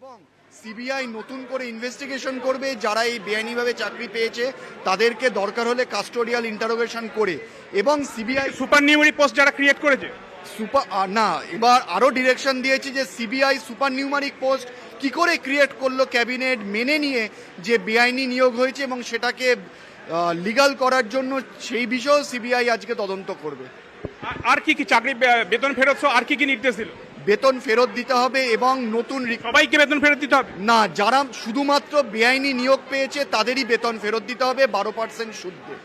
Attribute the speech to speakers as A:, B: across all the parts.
A: এবং সিবিআই নতুন করে ইনভেস্টিগেশন করবে, যারা এই বেআইনিভাবে চাকরি পেয়েছে তাদেরকে দরকার হলে কাস্টোডিয়াল ইন্টারোগেশন করে, এবং সিবিআই
B: সুপার নিউমারি পোস্ট যারা ক্রিয়েট করেছে
A: না, এবার আরও ডিরেকশন দিয়েছে যে সিবিআই সুপার নিউমারিক পোস্ট কি করে ক্রিয়েট করলো ক্যাবিনেট মেনে নিয়ে যে বেআইনি নিয়োগ হয়েছে, এবং সেটাকে লিগাল করার জন্য সেই বিষয়েও সিবিআই আজকে তদন্ত করবে।
B: আর কি কি চাকরি বেতন ফেরত সহ আর কি কি নির্দেশ দিল?
A: বেতন ফেরত দিতে হবে এবং নতুন
B: সবাইকে বেতন ফেরত দিতে হবে
A: না, যারা শুধুমাত্র বেআইনি নিয়োগ পেয়েছে তাদেরই বেতন ফেরত দিতে হবে 12% সুদে।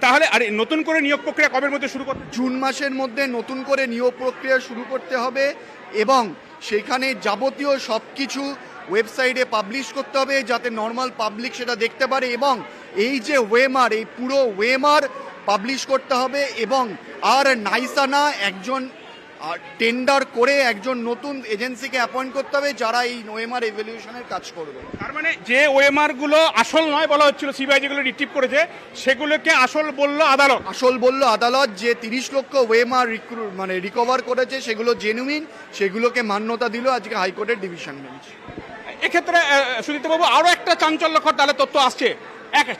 B: তাহলে আর নতুন করে নিয়োগ প্রক্রিয়া কবের মধ্যে শুরু করতে?
A: জুন মাসের মধ্যে নতুন করে নিয়োগ প্রক্রিয়া শুরু করতে হবে এবং সেখানে যাবতীয় সব কিছু ওয়েবসাইটে পাবলিশ করতে হবে যাতে নর্মাল পাবলিক সেটা দেখতে পারে, এবং এই যে ওয়েমার, এই পুরো ওয়েমার পাবলিশ করতে হবে, এবং আর নাইসানা একজন টেন্ডার করে একজন নতুন এজেন্সিকে অ্যাপয়েন্ট করতে হবে যারা এই ওয়েমার এভ্যালুয়েশনের কাজ করবে।
B: তার মানে যে ওএমআর গুলো আসল নয় বলা হচ্ছিল, সিবিআই যেগুলো রিট্রিভ করেছে সেগুলোকে আসল বললো আদালত।
A: আসল বলল আদালত যে 30 লক্ষ ওয়েমার রিকভার করেছে সেগুলো জেনুইন, সেগুলোকে মান্যতা দিল আজকে হাইকোর্টের ডিভিশন বেঞ্চ।
B: এক্ষেত্রে সুদীপ্তবাবু আরো একটা চাঞ্চল্যকর তাহলে তথ্য আসছে,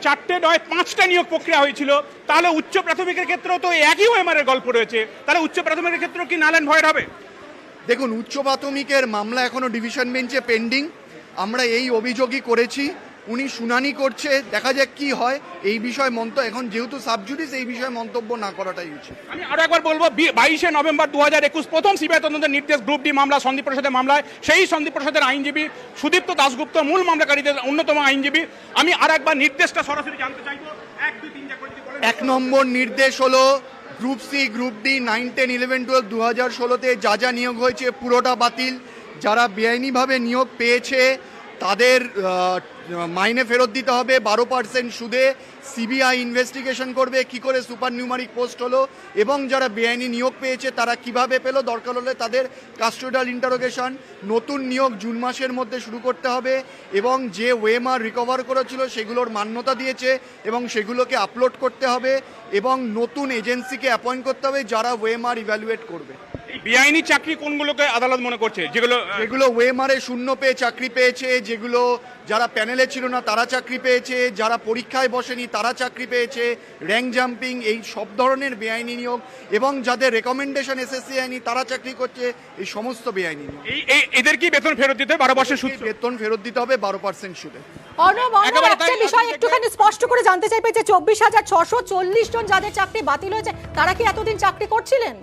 B: 4টে নয় 5টা নিয়োগ প্রক্রিয়া হয়েছিল, তাহলে উচ্চ প্রাথমিকের ক্ষেত্রেও তো একই ওএমআর এর গল্প রয়েছে, তাহলে উচ্চ প্রাথমিকের ক্ষেত্রেও কি নাল অ্যান্ড ভয়েড হবে?
A: দেখুন, উচ্চ প্রাথমিকের মামলা এখনো ডিভিশন বেঞ্চে পেন্ডিং। আমরা এই অভিযোগই করেছি, উনি শুনানি করছে, দেখা যাক কি হয়। এই বিষয়ে এখন যেহেতু সাবজুডিস, এই বিষয়ে মন্তব্য না করাটাই উচিত।
B: আমি আরো একবার বলবো, 22শে নভেম্বর 2021 প্রথম সিবিআই তদন্তের নির্দেশ গ্রুপ ডি মামলা সন্দীপ প্রসাদের মামলায়, সেই সন্দীপ প্রসাদের আইনজীবী সুদীপ্ত দাশগুপ্ত মূল মামলাকারীদের অন্যতম আইনজীবী। আমি আর একবার নির্দেশটা সরাসরি জানতে চাইবো, 1, 2, 3 করে যদি বলেন।
A: 1 নম্বর নির্দেশ হলো গ্রুপ সি, গ্রুপ ডি, 9, 10, 11, 12 2016-তে যা যা নিয়োগ হয়েছে পুরোটা বাতিল। যারা বেআইনিভাবে নিয়োগ পেয়েছে তাদের মাইনে ফেরত দিতে হবে 12% সুদে। সিবিআই ইনভেস্টিগেশন করবে কি করে সুপার নিউমারিক পোস্ট হলো, এবং যারা বেআইনি নিয়োগ পেয়েছে তারা কিভাবে পেলো, দরকার হলে তাদের কাস্টোডিয়াল ইন্টারোগেশন। নতুন নিয়োগ জুন মাসের মধ্যে শুরু করতে হবে, এবং যে ওয়েমার রিকভার করেছিল সেগুলোর মান্যতা দিয়েছে এবং সেগুলোকে আপলোড করতে হবে, এবং নতুন এজেন্সিকে অ্যাপয়েন্ট করতে হবে যারা ওয়েমার ইভ্যালুয়েট করবে।
B: বেআইনি চাকরি কোনগুলোকে আদালত মনে করছে?
A: যেগুলো ওয়েমারে শূন্য পেয়ে চাকরি পেয়েছে, যেগুলো যারা প্যানেলে ছিল না তারা চাকরি পেয়েছে, যারা পরীক্ষায় বসেনি তারা চাকরি পেয়েছে, র্যাঙ্ক জাম্পিং, এই সব ধরনের বেআইনি নিয়োগ, এবং যাদের রেকমেন্ডেশন এসএসসি আইনি তারা চাকরি করছে, এই সমস্ত বেআইনি নিয়োগ।
B: এদের কি বেতন ফেরত দিতে হবে 12% সুদ?
A: বেতন ফেরত দিতে হবে 12% সুদে।
C: অর্ণব, একটা বিষয় একটুখানি স্পষ্ট করে জানতে চাইবে যে 24,640 জন যাদের চাকরি বাতিল হয়েছে তারা কি এতদিন চাকরি করছিলেন?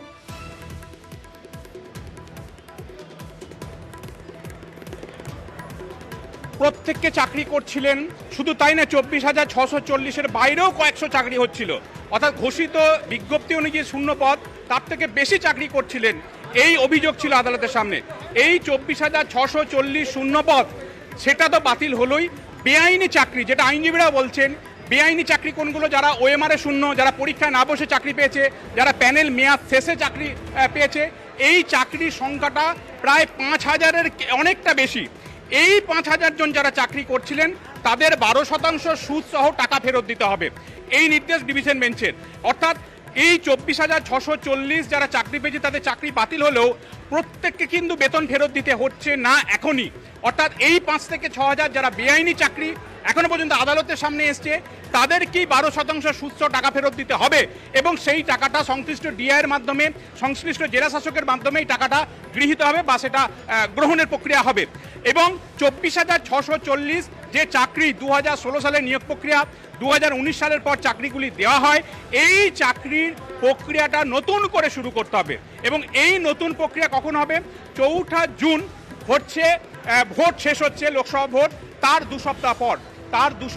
B: প্রত্যেককে চাকরি করছিলেন, শুধু তাই না 24,640-এর বাইরেও কয়েকশো চাকরি হচ্ছিল, অর্থাৎ ঘোষিত বিজ্ঞপ্তি অনুযায়ী শূন্য পদ তার থেকে বেশি চাকরি করছিলেন, এই অভিযোগ ছিল আদালতের সামনে। এই 24,640 শূন্য পদ সেটা তো বাতিল হলোই, বেআইনি চাকরি যেটা আইনজীবীরা বলছেন, বেআইনি চাকরি কোনগুলো? যারা ওএমআর শূন্য, যারা পরীক্ষায় না বসে চাকরি পেয়েছে, যারা প্যানেল মেয়াদ শেষে চাকরি পেয়েছে, এই চাকরির সংখ্যাটা প্রায় 5,000-এর অনেকটা বেশি। এই 5,000 জন যারা চাকরি করছিলেন তাদের 12% সুদ সহ টাকা ফেরত দিতে হবে, এই নির্দেশ ডিভিশন বেঞ্চের। অর্থাৎ এই 24,640 যারা চাকরি পেয়েছে তাদের চাকরি বাতিল হলেও প্রত্যেককে কিন্তু বেতন ফেরত দিতে হচ্ছে না এখনই। অর্থাৎ এই 5 থেকে 6,000 যারা বেআইনি চাকরি এখনো পর্যন্ত আদালতের সামনে এসছে তাদের কি 12% সুদ সহ টাকা ফেরত দিতে হবে, এবং সেই টাকাটা সংশ্লিষ্ট ডিআইয়ের মাধ্যমে, সংশ্লিষ্ট জেলা শাসকের মাধ্যমে এই টাকাটা গৃহীত হবে বা সেটা গ্রহণের প্রক্রিয়া হবে। এবং 24,640 যে চাকরি 2016 সালের নিয়োগ প্রক্রিয়া, 2019 সালের পর চাকরিগুলি দেওয়া হয়, এই চাকরির প্রক্রিয়াটা নতুন করে শুরু করতে হবে। এবং এই নতুন প্রক্রিয়া কখন হবে? 4 জুন হচ্ছে ভোট শেষ হচ্ছে, লোকসভা ভোট, তার 2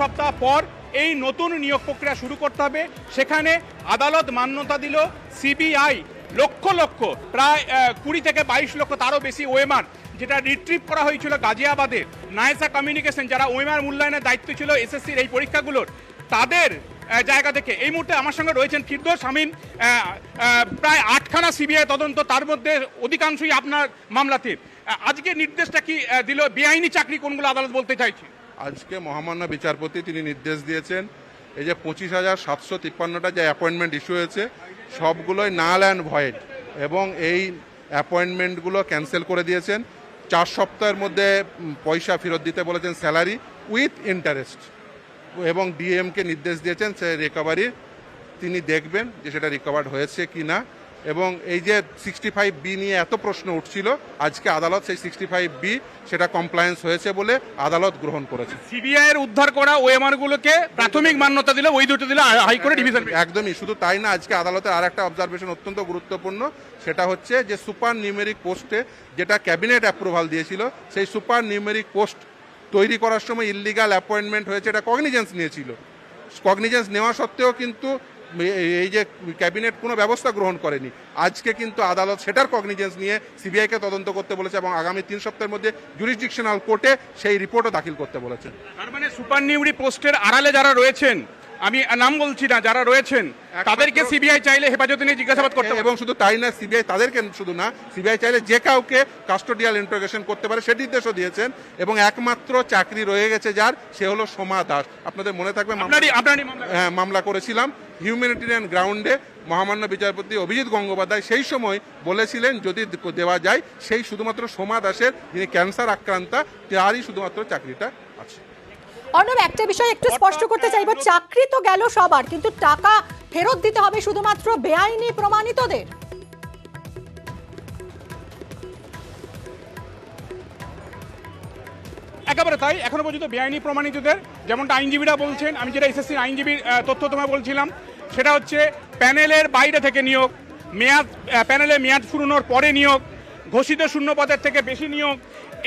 B: সপ্তাহ পর এই নতুন নিয়োগ প্রক্রিয়া শুরু করতে হবে। সেখানে আদালত মান্যতা দিল সিবিআই লক্ষ লক্ষ, প্রায় 20 থেকে 22 লক্ষ তারও বেশি ওএমআর যেটা রিট্রিভ করা হয়েছিল গাজিয়াবাদে, নাইসা কমিউনিকেশন যারা ওএমআর মূল্যায়নের দায়িত্ব ছিল এসএসসির এই পরীক্ষাগুলোর, তাদের জায়গা থেকে এই মুহূর্তে আমার সঙ্গে রয়েছেন ফিরদৌস শামীম। প্রায় 8খানা সিবিআই তদন্ত, তার মধ্যে অধিকাংশই আপনার মামলাতে। আজকে নির্দেশটা কি দিল? বেআইনি চাকরি কোনগুলো আদালত বলতে চাইছে?
D: আজকে মহামান্য বিচারপতি তিনি নির্দেশ দিয়েছেন, এই যে 25,753টা যে অ্যাপয়েন্টমেন্ট ইস্যু হয়েছে সবগুলোই নাল অ্যান্ড ভয়েড, এবং এই অ্যাপয়েন্টমেন্টগুলো ক্যান্সেল করে দিয়েছেন। 4 সপ্তাহের মধ্যে পয়সা ফেরত দিতে বলেছেন, স্যালারি উইথ ইন্টারেস্ট, এবং ডিএমকে নির্দেশ দিয়েছেন সে রিকভারি তিনি দেখবেন যে সেটা রিকভার্ড হয়েছে কি না। এবং এই যে 65B নিয়ে এত প্রশ্ন উঠছিল, আজকে আদালত সেই 65B সেটা কমপ্লায়েন্স হয়েছে বলে আদালত গ্রহণ করেছে।
B: সিবিআই এর উদ্ধার করা ওএমআর গুলোকে প্রাথমিক মান্যতা দিল, বৈধতা দিল হাইকোর্টের ডিভিশন।
D: একদমই, শুধু তাই না, আজকে আদালতের আর একটা অবজারভেশন অত্যন্ত গুরুত্বপূর্ণ, সেটা হচ্ছে যে সুপার নিউমেরিক পোস্টে যেটা ক্যাবিনেট অ্যাপ্রুভাল দিয়েছিল, সেই সুপার নিউমেরিক পোস্ট তৈরি করার সময় ইল্লিগাল অ্যাপয়েন্টমেন্ট হয়েছে, এটা কগনিজেন্স নিয়েছিল। কগনিজেন্স নেওয়া সত্ত্বেও কিন্তু এই যে ক্যাবিনেট কোনো ব্যবস্থা গ্রহণ করেনি। আজকে কিন্তু আদালত সেটার কগনিজেন্স নিয়ে সিবিআইকে তদন্ত করতে বলেছে এবং আগামী 3 সপ্তাহের মধ্যে জুরিসডিকশনাল কোর্টে সেই রিপোর্টও দাখিল করতে বলেছে।
B: তার মানে সুপার নিউমেরি পোস্টের আড়ালে যারা রয়েছেন, আমি নাম বলছি না, যারা রয়েছেন তাদেরকে সিবিআই চাইলে হেফাজতে নিয়ে জিজ্ঞাসাবাদ করতে পারে।
D: এবং শুধু তাই না, সিবিআই তাদেরকে শুধু না, সিবিআই চাইলে যে কাউকে কাস্টোডিয়াল ইন্টারোগেশন করতে পারে সে নির্দেশও দিয়েছেন। এবং একমাত্র চাকরি রয়ে গেছে যার, সে হলো সোমা দাস। আপনাদের মনে থাকবে মামলা করেছিলাম হিউম্যানিটেরিয়ান গ্রাউন্ডে। মহামান্য বিচারপতি অভিজিৎ গঙ্গোপাধ্যায় সেই সময় বলেছিলেন যদি দেওয়া যায়, সেই শুধুমাত্র সোমা দাসের, যিনি ক্যান্সার আক্রান্তা, তারই শুধুমাত্র চাকরিটা আছে।
C: অর্ণব, একটা বিষয় একটু স্পষ্ট করতে চাইবো, চাকরি তো গেল সবার, কিন্তু টাকা ফেরত দিতে হবে শুধুমাত্র বেআইনি প্রমাণিতদের।
B: একেবারে তাই, এখনো পর্যন্ত বেআইনি প্রমাণিতদের, যেমনটা আইনজীবীরা বলছেন, আমি যেটা এসএসসি আইনজীবীর তথ্য তোমায় বলছিলাম, সেটা হচ্ছে প্যানেলের বাইরে থেকে নিয়োগ, প্যানেলে মেয়াদ ফুরানোর পরে নিয়োগ, ঘোষিত শূন্য পদের থেকে বেশি নিয়োগ,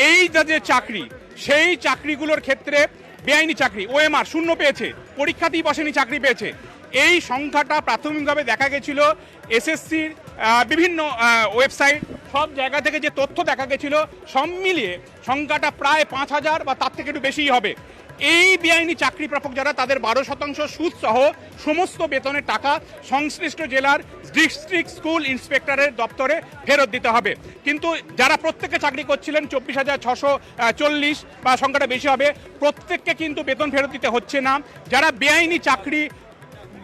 B: এই যে চাকরি, সেই চাকরিগুলোর ক্ষেত্রে বেআইনি চাকরি, ওএমআর শূন্য পেয়েছে, পরীক্ষাতেই বসেনি চাকরি পেয়েছে। এই সংখ্যাটা প্রাথমিকভাবে দেখা গেছিল এসএসসির বিভিন্ন ওয়েবসাইট, সব জায়গা থেকে যে তথ্য দেখা গেছিল, সব মিলিয়ে সংখ্যাটা প্রায় 5000 বা তার থেকে একটু বেশিই হবে। এই বেআইনি চাকরি প্রাপক যারা, তাদের 12% সুদ সহ সমস্ত বেতনের টাকা সংশ্লিষ্ট জেলার ডিস্ট্রিক্ট স্কুল ইন্সপেক্টরের দপ্তরে ফেরত দিতে হবে। কিন্তু যারা প্রত্যেকে চাকরি করছিলেন, 24,640 বা সংখ্যাটা বেশি হবে, প্রত্যেককে কিন্তু বেতন ফেরত দিতে হচ্ছে না। যারা বেআইনি চাকরি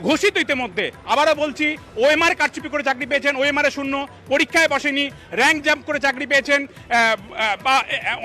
B: ঘোষিত ইতিমধ্যে, আবারও বলছি, ওএমআর কারচুপি করে চাকরি পেয়েছেন, ওএমআর শূন্য, পরীক্ষায় বসেনি, র্যাঙ্ক জাম্প করে চাকরি পেয়েছেন, বা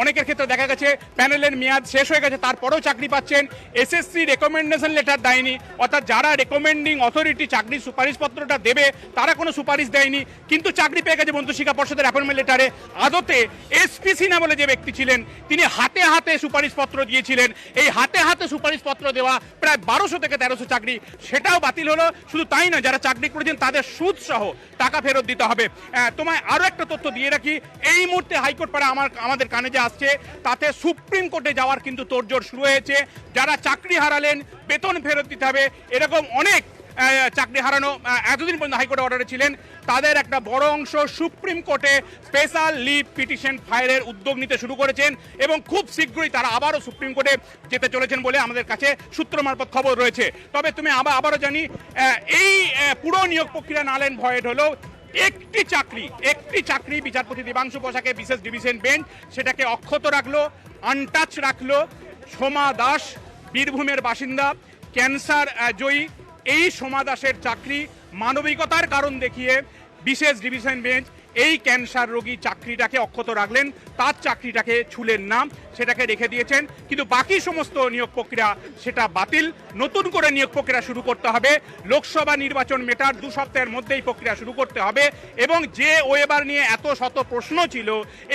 B: অনেকের ক্ষেত্রে দেখা গেছে প্যানেলের মেয়াদ শেষ হয়ে গেছে তারপরেও চাকরি পাচ্ছেন, এসএসসি রেকমেন্ডেশন লেটার দেয়নি, অর্থাৎ যারা রেকমেন্ডিং অথরিটি চাকরির সুপারিশপত্রটা দেবে তারা কোনো সুপারিশ দেয়নি, কিন্তু চাকরি পেয়ে গেছে মন্ত্রিশিক্ষা পর্ষদের অ্যাপয়েন্টমেন্ট লেটারে। আদতে এসপি সিনহা বলে যে ব্যক্তি ছিলেন, তিনি হাতে হাতে সুপারিশপত্র দিয়েছিলেন। এই হাতে হাতে সুপারিশপত্র দেওয়া প্রায় 1200 থেকে 1300 চাকরি, সেটাও বাতিল হলো। শুধু তাই না, যারা চাকরি করেছেন তাদের সুদ সহ টাকা ফেরত দিতে হবে। তোমায় আরো একটা তথ্য দিয়ে রাখি, এই মুহূর্তে হাইকোর্ট পাড়া আমাদের কানে যে আসছে, তাতে সুপ্রিম কোর্টে যাওয়ার কিন্তু তোড়জোড় শুরু হয়েছে। যারা চাকরি হারালেন বেতন ফেরত দিতে হবে, এরকম অনেক চাকরি হারানো এতদিন পর্যন্ত হাইকোর্টে অর্ডারে ছিলেন, তাদের একটা বড় অংশ সুপ্রিম কোর্টে স্পেশাল লিভ পিটিশন ফাইলের উদ্যোগ নিতে শুরু করেছেন এবং খুব শীঘ্রই তারা আবারও সুপ্রিম কোর্টে যেতে চলেছেন বলে আমাদের কাছে সূত্র মারফত খবর রয়েছে। তবে তুমি আবারও জানি, এই পুরো নিয়োগ প্রক্রিয়া নালেন ভয়েড হলো। একটি চাকরি বিচারপতি দেবাংশু পোশাকে বিশেষ ডিভিশন বেঞ্চ সেটাকে অক্ষত রাখলো, আনটাচ রাখলো। সোমা দাস, বীরভূমের বাসিন্দা, ক্যান্সার জয়ী, এই সোমা দাসের চাকরি মানবিকতার কারণ দেখিয়ে বিশেষ ডিভিশন বেঞ্চ এই ক্যান্সার রোগী চাকরিটাকে অক্ষত রাখলেন, তার চাকরিটাকে ছুলেন না, সেটাকে রেখে দিয়েছেন। কিন্তু বাকি সমস্ত নিয়োগ প্রক্রিয়া সেটা বাতিল, নতুন করে নিয়োগ প্রক্রিয়া শুরু করতে হবে। লোকসভা নির্বাচন মেটার 2 সপ্তাহের মধ্যেই প্রক্রিয়া শুরু করতে হবে। এবং যে ওএমআর নিয়ে এত শত প্রশ্ন ছিল,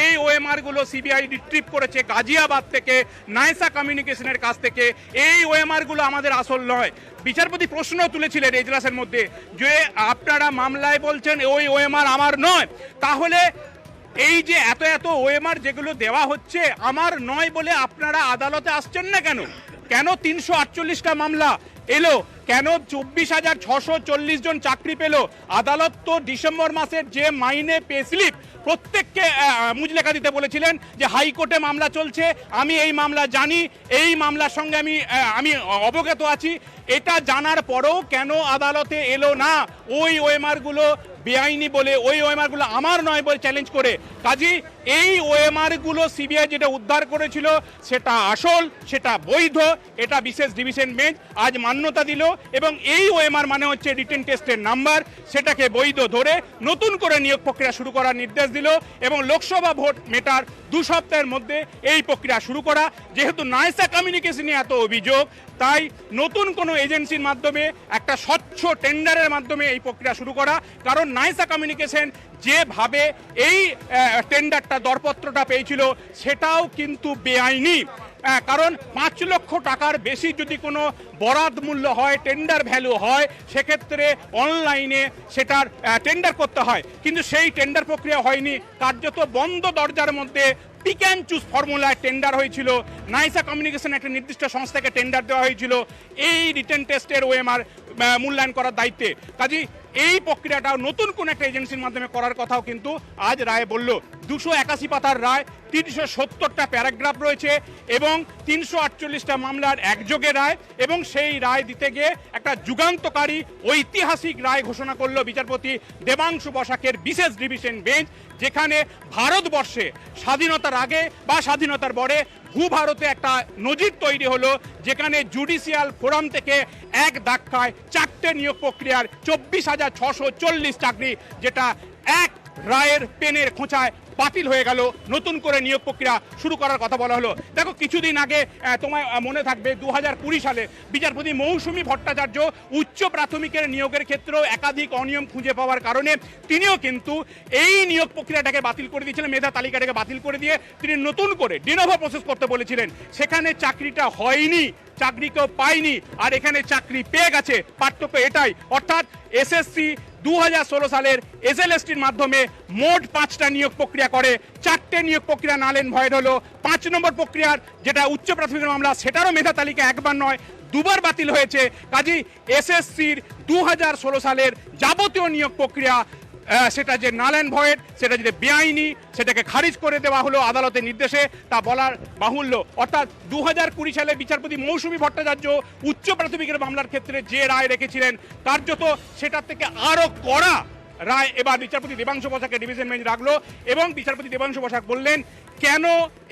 B: এই ওএমআরগুলো সিবিআই রিট্রিভ করেছে গাজিয়াবাদ থেকে, নাইসা কমিউনিকেশনের কাছ থেকে। এই ওএমআরগুলো আমাদের আসল নয়। বিচারপতি প্রশ্ন তুলেছিলেন এজলাসের মধ্যে যে আপনারা মামলায় বলছেন ওই ওএমআর আমার নয়, তাহলে এই যে এত ওএমআর যেগুলো দেওয়া হচ্ছে আমার নয় বলে আপনারা আদালতে আসছেন না কেন? কেন 348টা মামলা এলো? কেন 24,640 জন চাকরি পেল? আদালত তো ডিসেম্বর মাসের যে মাইনে পে স্লিপ প্রত্যেককে মুজলেখা দিতে বলেছিলেন যে হাইকোর্টে মামলা চলছে, আমি এই মামলা জানি, এই মামলার সঙ্গে আমি অবগত আছি। এটা জানার পরেও কেন আদালতে এলো না ওই ওএমআরগুলো বেআইনি বলে, ওই ওএমআরগুলো আমার নয় বলে চ্যালেঞ্জ করে? কাজী এই ওএমআরগুলো সিবিআই যেটা উদ্ধার করেছিল সেটা আসল, সেটা বৈধ, এটা বিশেষ ডিভিশন বেঞ্চ আজ মান্যতা দিল। এবং এই ওএমআর মানে হচ্ছে রিটেন টেস্টের নাম্বার, সেটাকে বৈধ ধরে নতুন করে নিয়োগ প্রক্রিয়া শুরু করার নির্দেশ দিল। এবং লোকসভা ভোট মেটার সপ্তাহের মধ্যে এই প্রক্রিয়া শুরু করা। যেহেতু নাইসা কমিউনিকেশনে এত অভিযোগ, তাই নতুন কোনো এজেন্সির মাধ্যমে একটা স্বচ্ছ টেন্ডারের মাধ্যমে এই প্রক্রিয়া শুরু করা। কারণ নাইসা কমিউনিকেশন যেভাবে এই টেন্ডারটা দরপত্রটা পেয়েছিল সেটাও কিন্তু বেআইনি। কারণ 5 লক্ষ টাকার বেশি যদি কোনো বরাদ মূল্য হয়, টেন্ডার ভ্যালু হয়, সেক্ষেত্রে অনলাইনে সেটার টেন্ডার করতে হয়, কিন্তু সেই টেন্ডার প্রক্রিয়া হয়নি। কার্যত বন্ধ দরজার মধ্যে পিক অ্যান্ড চুজ ফর্মুলায় টেন্ডার হয়েছিল। নাইসা কমিউনিকেশন একটা নির্দিষ্ট সংস্থাকে টেন্ডার দেওয়া হয়েছিল এই রিটেন টেস্টের ওএমআর মূল্যায়ন করার দায়িত্বে। কাজেই এই প্রক্রিয়াটা নতুন কোন একটা এজেন্সির মাধ্যমে করার কথাও কিন্তু আজ রায় বলল। 281 পাতার রায়, 370টা প্যারাগ্রাফ রয়েছে এবং 348টা মামলার একযোগে রায়, এবং সেই রায় দিতে গিয়ে একটা যুগান্তকারী ঐতিহাসিক রায় ঘোষণা করলো বিচারপতি দেবাংশু বসাকের বিশেষ ডিভিশন বেঞ্চ, যেখানে ভারতবর্ষে স্বাধীনতার আগে বা স্বাধীনতার পরে ভূভারতে একটা নজির তৈরি হলো, যেখানে জুডিশিয়াল ফোরাম থেকে এক ধাক্কায় 4টে নিয়োগ প্রক্রিয়ার 24,640 চাকরি, যেটা এক রায়ের পেনের খোঁচায় বাতিল হয়ে গেল। নতুন করে নিয়োগ প্রক্রিয়া শুরু করার কথা বলা হলো। দেখো, কিছুদিন আগে তোমার মনে থাকবে 2020 সালে বিচারপতি মৌসুমী ভট্টাচার্য উচ্চ প্রাথমিকের নিয়োগের ক্ষেত্রেও একাধিক অনিয়ম খুঁজে পাওয়ার কারণে তিনিও কিন্তু এই নিয়োগ প্রক্রিয়াটাকে বাতিল করে দিয়েছিলেন, মেধা তালিকাটাকে বাতিল করে দিয়ে তিনি নতুন করে ডিনোভো প্রসেস করতে বলেছিলেন। সেখানে চাকরিটা হয়নি, চাকরি কেউ পায়নি, আর এখানে চাকরি পেয়ে গেছে। পার্থক্য এটাই, অর্থাৎ এসএসসি 2016 সালের এসএলএসটির মাধ্যমে মোট 5টা নিয়োগ প্রক্রিয়া করে 4টে নিয়োগ প্রক্রিয়া নালেন ভয়েড হলো। 5 নম্বর প্রক্রিয়ার যেটা উচ্চ প্রাথমিক মামলা, সেটারও মেধা তালিকা একবার নয় দুবার বাতিল হয়েছে। কাজেই এসএসসির 2016 সালের যাবতীয় নিয়োগ প্রক্রিয়া সেটা যে নাল অ্যান্ড ভয়েড, সেটা যদি বেআইনি, সেটাকে খারিজ করে দেওয়া হলো আদালতের নির্দেশে, তা বলার বাহুল্য। অর্থাৎ 2020 সালে বিচারপতি মৌসুমী ভট্টাচার্য উচ্চ প্রাথমিকের মামলার ক্ষেত্রে যে রায় রেখেছিলেন, কার্যত সেটার থেকে আরো কড়া রায় এবার বিচারপতি দেবাংশু বসাকের ডিভিশন বেঞ্চ রাখলো। এবং বিচারপতি দেবাংশু বসাক বললেন কেন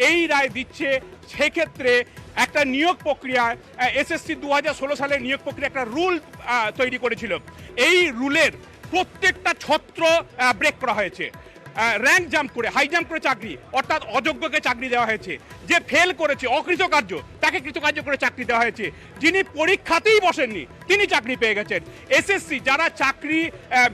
B: এই রায় দিচ্ছে। সেক্ষেত্রে একটা নিয়োগ প্রক্রিয়ায় এসএসসি 2016 সালের নিয়োগ প্রক্রিয়া একটা রুল তৈরি করেছিল। এই রুলের প্রত্যেকটা ছত্র ব্রেক করা হয়েছে। র্যাঙ্ক জাম্প করে, হাই জাম্প করে চাকরি, অর্থাৎ অযোগ্যকে চাকরি দেওয়া হয়েছে। যে ফেল করেছে, অকৃতকার্য, তাকে কৃতকার্য করে চাকরি দেওয়া হয়েছে। যিনি পরীক্ষাতেই বসেননি তিনি চাকরি পেয়ে গেছেন। এসএসসি যারা চাকরি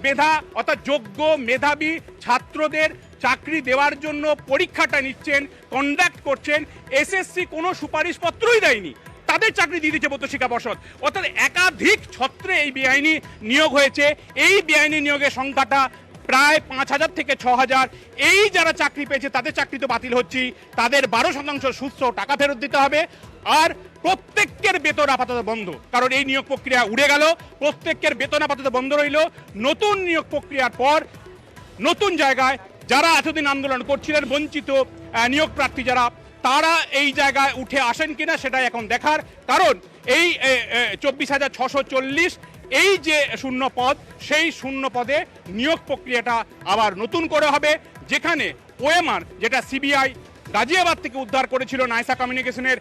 B: মেধা অর্থাৎ যোগ্য মেধাবী ছাত্রদের চাকরি দেওয়ার জন্য পরীক্ষাটা নিচ্ছেন, কন্ডাক্ট করছেন, এসএসসি কোনো সুপারিশপত্রই দেয়নি, তাদের চাকরি দিয়ে দিচ্ছে মধ্য শিক্ষা পর্ষদ। অর্থাৎ একাধিক ছত্রে এই বেআইনি নিয়োগ হয়েছে। এই বেআইনি নিয়োগের সংখ্যাটা প্রায় 5,000 থেকে 6,000। এই যারা চাকরি পেয়েছে তাদের চাকরি তো বাতিল হচ্ছে, তাদের 12% সুস্থ টাকা ফেরত দিতে হবে। আর প্রত্যেকের বেতন আপাতত বন্ধ, কারণ এই নিয়োগ প্রক্রিয়া উড়ে গেল। প্রত্যেকের বেতন আপাতত বন্ধ রইল। নতুন নিয়োগ প্রক্রিয়ার পর নতুন জায়গায় যারা এতদিন আন্দোলন করছিলেন, বঞ্চিত নিয়োগ প্রার্থী যারা, তারা এই জায়গায় উঠে আসেন কিনা সেটাই এখন দেখার। কারণ এই 24,640 এই যে শূন্য পদ, সেই শূন্য পদে নিয়োগ প্রক্রিয়াটা আবার নতুন করে হবে, যেখানে ওএমআর যেটা সিবিআই গাজিয়াবাদ থেকে উদ্ধার করেছিল নাইসা কমিউনিকেশনের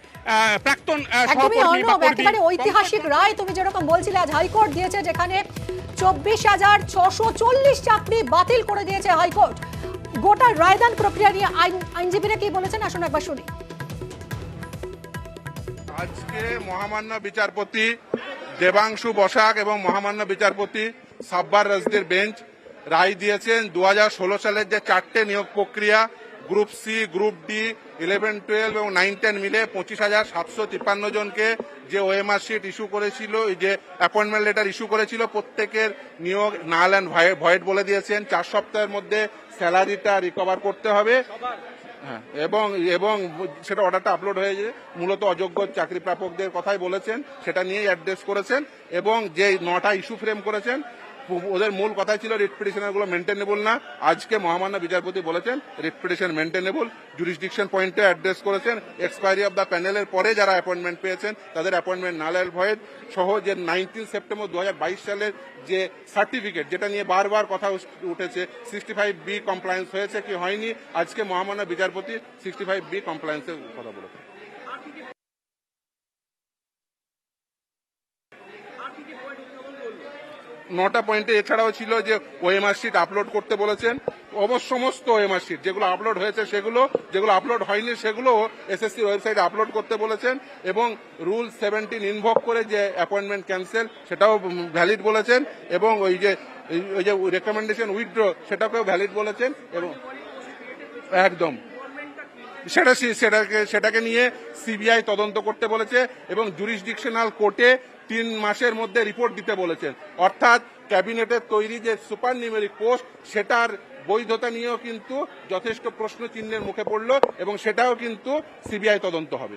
B: প্রাক্তন সহকর্মী বা কর্মী।
C: একেবারে ঐতিহাসিক রায় তুমি যেরকম বলছিলে, আজ হাইকোর্ট দিয়েছে, যেখানে 24,640 চাকরি বাতিল করে দিয়েছে হাইকোর্ট। গোটা রায়দান প্রক্রিয়া নিয়ে আইনজীবীরা কি বলেছেন, আসুন একবার শুনি।
D: আজকে মহামান্য বিচারপতি দেবাংশু বসাক এবং মহামান্য বিচারপতি সাব্বার রাজদির বেঞ্চ রায় দিয়েছেন 2016 সালের যে 4টে নিয়োগ প্রক্রিয়া, গ্রুপ সি, গ্রুপ ডি, 11, 12 এবং 9, 10 মিলে 25,753 জনকে যে ওএমআর শিট ইস্যু করেছিল, যে অ্যাপয়েন্টমেন্ট লেটার ইস্যু করেছিল, প্রত্যেকের নিয়োগ নাল অ্যান্ড ভয়েড বলে দিয়েছেন। 4 সপ্তাহের মধ্যে স্যালারিটা রিকভার করতে হবে। হ্যাঁ, এবং সেটা অর্ডারটা আপলোড হয়েছে। মূলত অযোগ্য চাকরি প্রাপকদের কথাই বলেছেন, সেটা নিয়েই অ্যাড্রেস করেছেন। এবং যে 9টা ইস্যু ফ্রেম করেছেন, ওদের মূল কথাই ছিল রিট পিটিশনারগুলো মেনটেনেবল না। আজকে মহামান্য বিচারপতি বলেছেন রিট পিটিশন মেনটেনেবল। জুরিসডিকশন পয়েন্টে অ্যাড্রেস করেছেন। এক্সপায়ারি অফ দ্য প্যানেলের পরে যারা অ্যাপয়েন্টমেন্ট পেয়েছেন তাদের অ্যাপয়েন্টমেন্ট নাল অ্যান্ড ভয়েড সহ, যে 19 সেপ্টেম্বর 2022 সালের যে সার্টিফিকেট, যেটা নিয়ে বারবার কথা উঠেছে, 65B কমপ্লায়েন্স হয়েছে কি হয়নি, আজকে মহামান্য বিচারপতি 65B কমপ্লায়েন্সের কথা বলেছেন। 9টা পয়েন্টে এছাড়াও ছিল যে ওএমআর শিট আপলোড করতে বলেছেন সমস্ত ওএমআর শিট যেগুলো আপলোড হয়েছে সেগুলো, যেগুলো আপলোড হয়নি সেগুলো এসএসসির ওয়েবসাইটে আপলোড করতে বলেছেন এবং রুল 17 ইনভক করে যে অ্যাপয়েন্টমেন্ট ক্যান্সেল সেটাও ভ্যালিড বলেছেন এবং ওই যে রেকমেন্ডেশন উইথড্র সেটাকেও ভ্যালিড বলেছেন এবং একদম সেটাকে নিয়ে সিবিআই তদন্ত করতে বলেছে এবং জুরিসডিকশনাল কোর্টে 3 মাসের মধ্যে রিপোর্ট দিতে বলেছেন। অর্থাৎ ক্যাবিনেটের তৈরি যে সুপার নিউমেরিক পোস্ট সেটার বৈধতা নিয়েও কিন্তু যথেষ্ট প্রশ্ন চিহ্নের মুখে পড়ল এবং সেটাও কিন্তু সিবিআই তদন্ত হবে।